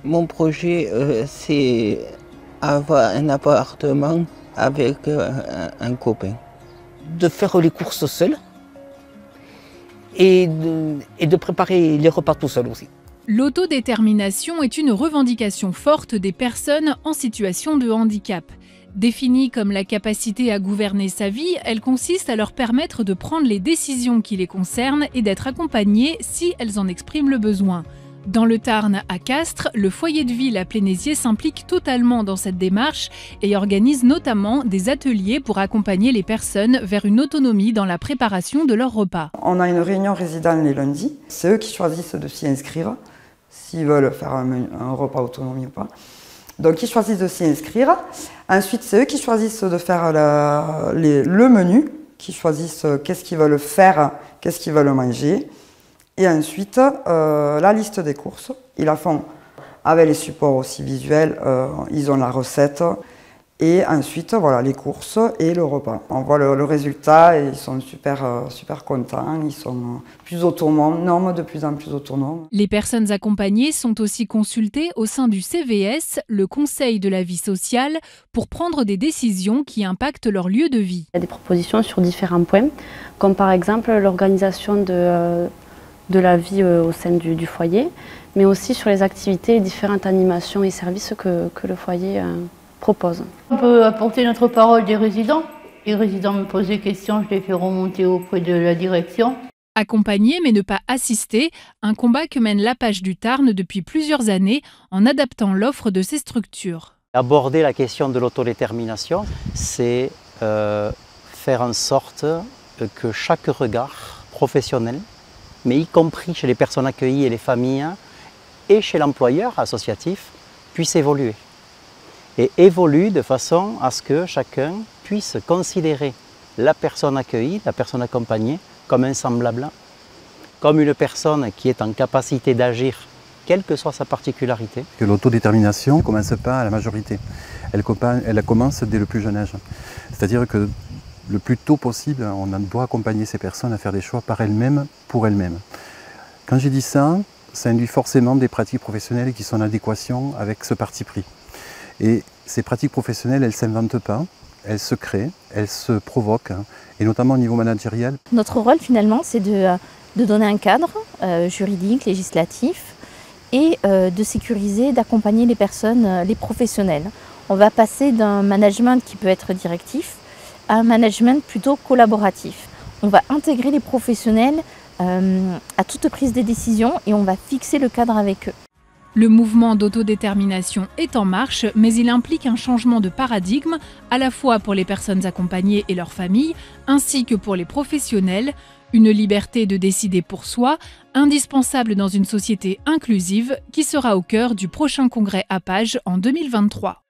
Mon projet, c'est avoir un appartement avec un copain. De faire les courses seul et de préparer les repas tout seul aussi. L'autodétermination est une revendication forte des personnes en situation de handicap. Définie comme la capacité à gouverner sa vie, elle consiste à leur permettre de prendre les décisions qui les concernent et d'être accompagnées si elles en expriment le besoin. Dans le Tarn, à Castres, le foyer de vie La Plénésier s'implique totalement dans cette démarche et organise notamment des ateliers pour accompagner les personnes vers une autonomie dans la préparation de leurs repas. On a une réunion résidente les lundis. C'est eux qui choisissent de s'y inscrire, s'ils veulent faire un repas autonomie ou pas. Donc ils choisissent de s'y inscrire. Ensuite, c'est eux qui choisissent de faire le menu, qui choisissent qu'est-ce qu'ils veulent faire, qu'est-ce qu'ils veulent manger. Et ensuite, la liste des courses, ils la font avec les supports aussi visuels, ils ont la recette. Et ensuite, voilà, les courses et le repas. On voit le résultat et ils sont super contents, ils sont plus autonomes, de plus en plus autonomes. Les personnes accompagnées sont aussi consultées au sein du CVS, le Conseil de la vie sociale, pour prendre des décisions qui impactent leur lieu de vie. Il y a des propositions sur différents points, comme par exemple l'organisation de la vie au sein du foyer, mais aussi sur les activités, les différentes animations et services que le foyer propose. On peut apporter notre parole des résidents. Les résidents me posent des questions, je les fais remonter auprès de la direction. Accompagner mais ne pas assister, un combat que mène l'APACH du Tarn depuis plusieurs années en adaptant l'offre de ces structures. Aborder la question de l'autodétermination, c'est faire en sorte que chaque regard professionnel, mais y compris chez les personnes accueillies et les familles, et chez l'employeur associatif, puisse évoluer. Et évolue de façon à ce que chacun puisse considérer la personne accueillie, la personne accompagnée, comme un semblable, comme une personne qui est en capacité d'agir, quelle que soit sa particularité. Que l'autodétermination ne commence pas à la majorité, elle commence dès le plus jeune âge. C'est-à-dire que le plus tôt possible, on doit accompagner ces personnes à faire des choix par elles-mêmes, pour elles-mêmes. Quand j'ai dit ça, ça induit forcément des pratiques professionnelles qui sont en adéquation avec ce parti pris. Et ces pratiques professionnelles, elles ne s'inventent pas, elles se créent, elles se provoquent, et notamment au niveau managérial. Notre rôle finalement, c'est de donner un cadre juridique, législatif, et de sécuriser, d'accompagner les personnes, les professionnels. On va passer d'un management qui peut être directif à un management plutôt collaboratif. On va intégrer les professionnels à toute prise de décision et on va fixer le cadre avec eux. Le mouvement d'autodétermination est en marche, mais il implique un changement de paradigme, à la fois pour les personnes accompagnées et leurs familles, ainsi que pour les professionnels. Une liberté de décider pour soi, indispensable dans une société inclusive, qui sera au cœur du prochain congrès APACH en 2023.